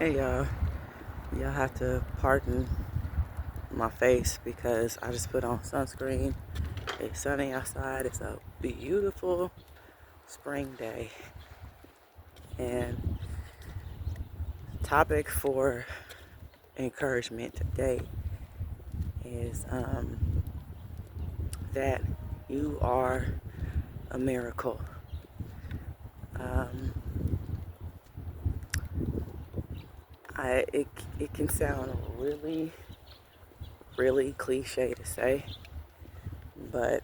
Hey y'all have to pardon my face because I just put on sunscreen. It's sunny outside. It's a beautiful spring day. And topic for encouragement today is that you are a miracle. Um, it can sound really cliche to say, but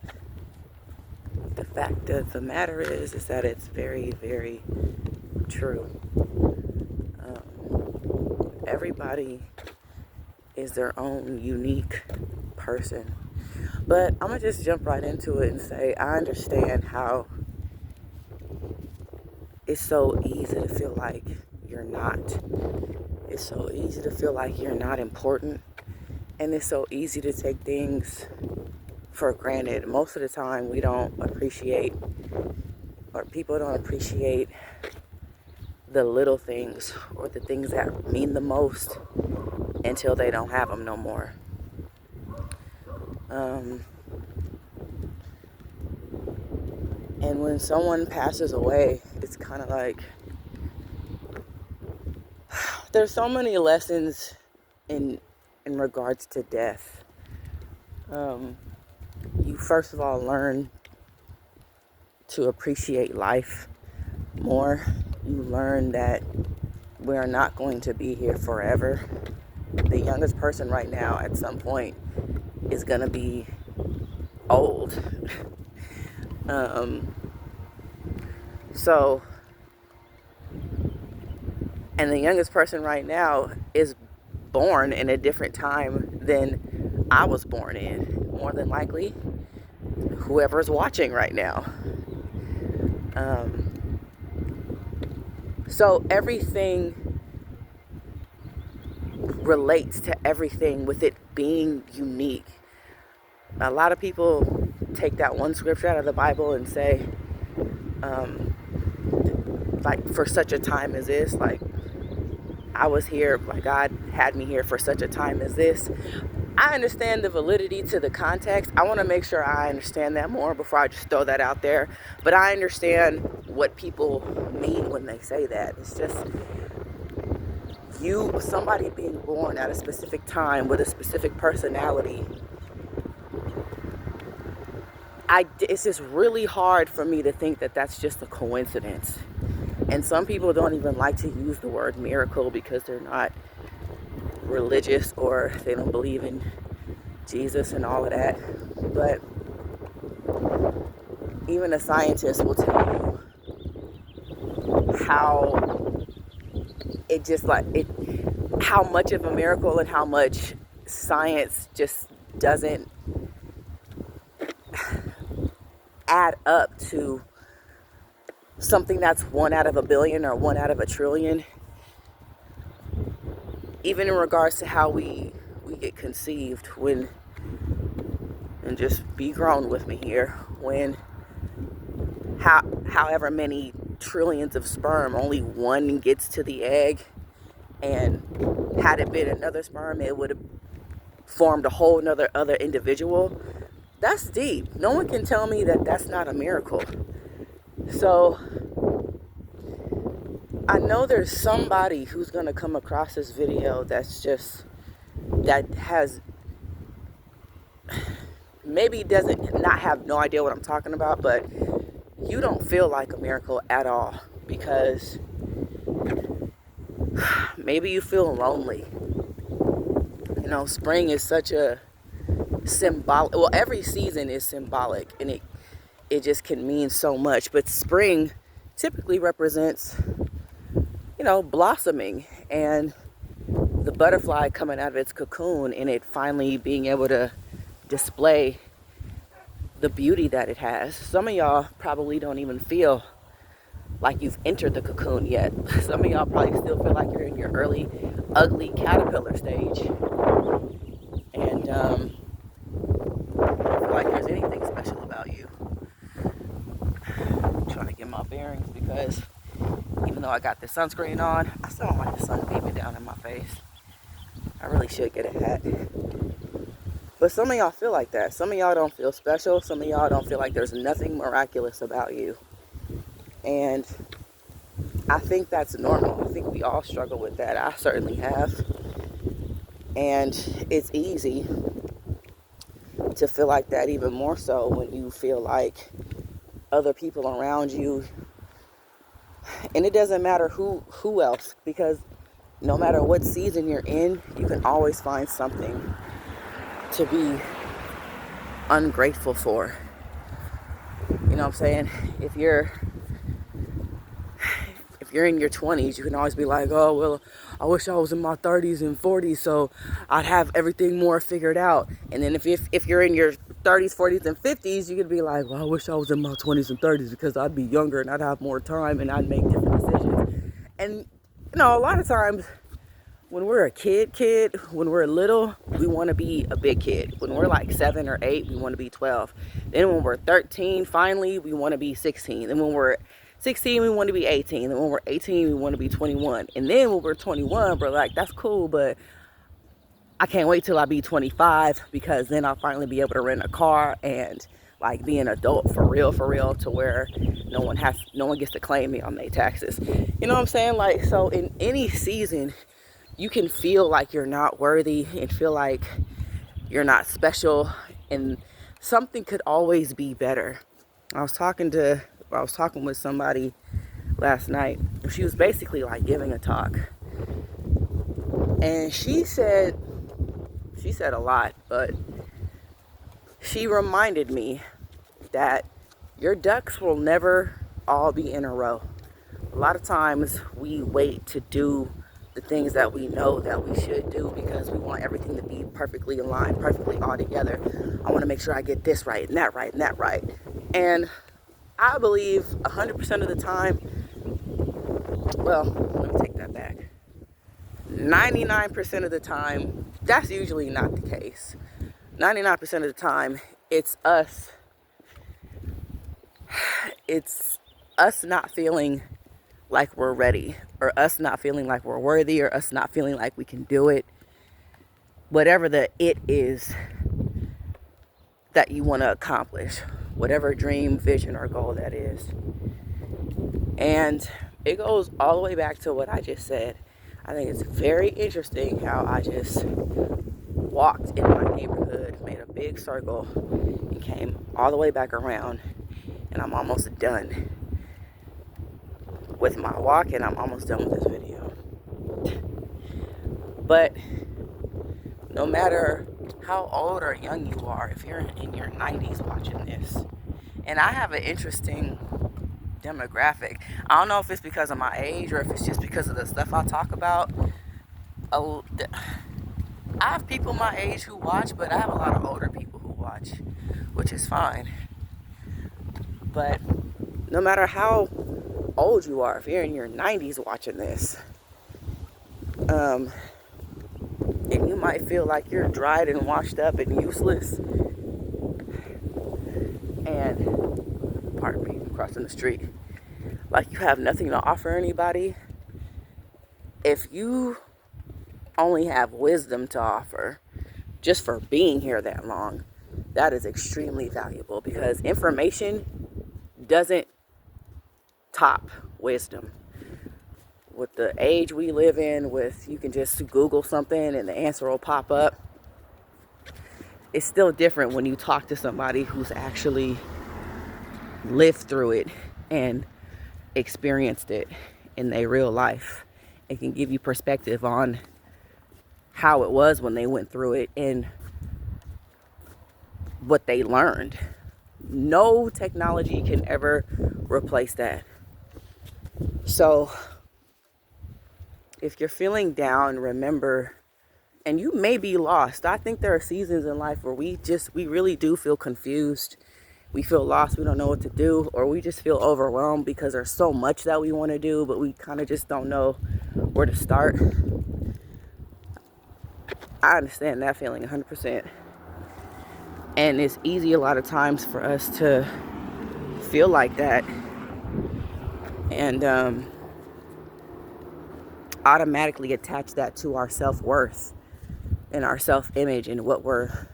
the fact of the matter is that it's very true. Everybody is their own unique person, but I'm gonna just jump right into it and say I understand how it's so easy to feel like you're not. It's so easy to feel like you're not important, and it's so easy to take things for granted. Most of the time we don't appreciate, or people don't appreciate, the little things or the things that mean the most until they don't have them no more. And when someone passes away, it's kind of like there's so many lessons in regards to death. You first of all learn to appreciate life more. You learn that we are not going to be here forever. The youngest person right now at some point is going to be old. And the youngest person right now is born in a different time than I was born in. More than likely, whoever's watching right now. So everything relates to everything with it being unique. A lot of people take that one scripture out of the Bible and say, like, for such a time as this, like, I was here, like, God had me here for such a time as this. I understand the validity to the context. I want to make sure I understand that more before I just throw that out there. But I understand what people mean when they say that. It's just somebody being born at a specific time with a specific personality. It's just really hard for me to think that that's just a coincidence. And some people don't even like to use the word miracle because they're not religious or they don't believe in Jesus and all of that. But even a scientist will tell you how much of a miracle and how much science just doesn't add up to something that's 1 out of a billion or 1 out of a trillion. Even in regards to how we get conceived, and just be grown with me here, when however many trillions of sperm, only one gets to the egg, and had it been another sperm, it would have formed a whole other individual. That's deep. No one can tell me that that's not a miracle. So I know there's somebody who's going to come across this video that has maybe doesn't not have no idea what I'm talking about, but you don't feel like a miracle at all because maybe you feel lonely. You know, spring is such a symbolic, well, every season is symbolic, and it just can mean so much, but spring typically represents, blossoming and the butterfly coming out of its cocoon and it finally being able to display the beauty that it has. Some of y'all probably don't even feel like you've entered the cocoon yet. Some of y'all probably still feel like you're in your early ugly caterpillar stage, and I don't feel like there's anything special about you. I'm trying to get my bearings because even even though I got the sunscreen on, I still don't like the sun beaming down in my face. I really should get a hat. But some of y'all feel like that. Some of y'all don't feel special. Some of y'all don't feel like there's nothing miraculous about you. And I think that's normal. I think we all struggle with that. I certainly have. And it's easy to feel like that even more so when you feel like other people around you, and it doesn't matter who else, because no matter what season you're in, you can always find something to be ungrateful for. You know what I'm saying? If you're in your 20s, you can always be like, oh, well, I wish I was in my 30s and 40s so I'd have everything more figured out. And then if you're in your 30s, 40s, and 50s, you could be like, well, I wish I was in my 20s and 30s because I'd be younger and I'd have more time and I'd make different decisions. And, you know, a lot of times when we're a kid, when we're little, we want to be a big kid. When we're like 7 or 8, we want to be 12. Then when we're 13, finally, we want to be 16. Then when we're 16, we want to be 18. And when we're 18, we want to be 21. And then when we're 21, we're like, that's cool, but I can't wait till I be 25 because then I'll finally be able to rent a car and like be an adult for real, to where no one gets to claim me on their taxes. You know what I'm saying? Like, so in any season, you can feel like you're not worthy and feel like you're not special, and something could always be better. I was talking with somebody last night. She was basically like giving a talk, and she said a lot, but she reminded me that your ducks will never all be in a row. A lot of times we wait to do the things that we know that we should do because we want everything to be perfectly aligned, perfectly all together. I want to make sure I get this right and that right and that right. And I believe 100% of the time, well, let me take that back. 99% of the time, that's usually not the case. 99% of the time, it's us not feeling like we're ready, or us not feeling like we're worthy, or us not feeling like we can do it. Whatever the it is that you want to accomplish, whatever dream, vision, or goal that is. And it goes all the way back to what I just said. I think it's very interesting how I just walked in my neighborhood, made a big circle, and came all the way back around, and I'm almost done with my walk, and I'm almost done with this video. But no matter how old or young you are, if you're in your 90s watching this, and I have an interesting demographic. I don't know if it's because of my age or if it's just because of the stuff I talk about. I have people my age who watch, but I have a lot of older people who watch, which is fine. But no matter how old you are, if you're in your 90s watching this, and you might feel like you're dried and washed up and useless, and pardon me, I'm crossing the street, like you have nothing to offer anybody. If you only have wisdom to offer just for being here that long, that is extremely valuable, because information doesn't top wisdom. With the age we live in, you can just Google something and the answer will pop up. It's still different when you talk to somebody who's actually lived through it and experienced it in their real life. It can give you perspective on how it was when they went through it and what they learned. No technology can ever replace that. So if you're feeling down, remember, and you may be lost. I think there are seasons in life where we really do feel confused. We feel lost. We don't know what to do, or we just feel overwhelmed because there's so much that we want to do, but we kind of just don't know where to start. I understand that feeling 100%. And it's easy a lot of times for us to feel like that. And automatically attach that to our self-worth and our self-image and what we're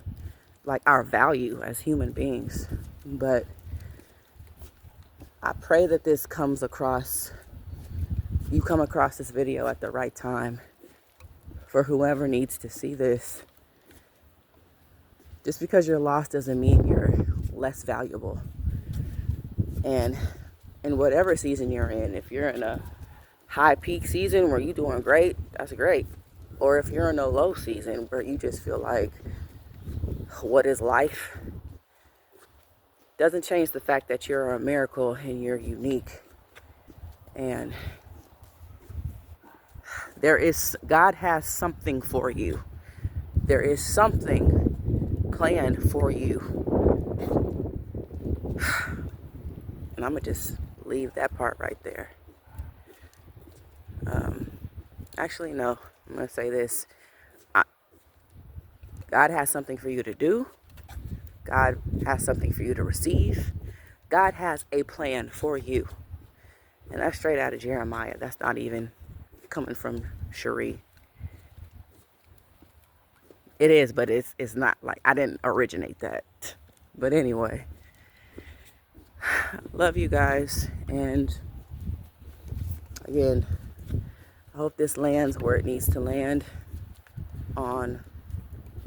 like, our value as human beings. But I pray that this comes across, you come across this video at the right time for whoever needs to see this. Just because you're lost doesn't mean you're less valuable. And in whatever season you're in, if you're in a high peak season where you're doing great, that's great. Or if you're in a low season where you just feel like, what is life? Doesn't change the fact that you're a miracle and you're unique. And God has something for you. There is something planned for you. And I'm going to just leave that part right there. Actually, no. I'm going to say this. God has something for you to do. God has something for you to receive. God has a plan for you. And that's straight out of Jeremiah. That's not even coming from Cherie. It is, but it's not like, I didn't originate that. But anyway, love you guys. And again, I hope this lands where it needs to land, on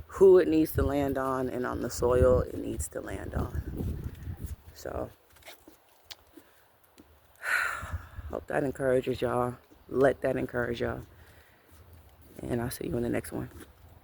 who it needs to land on, and on the soil it needs to land on. So, hope that encourages y'all. Let that encourage y'all. And I'll see you in the next one.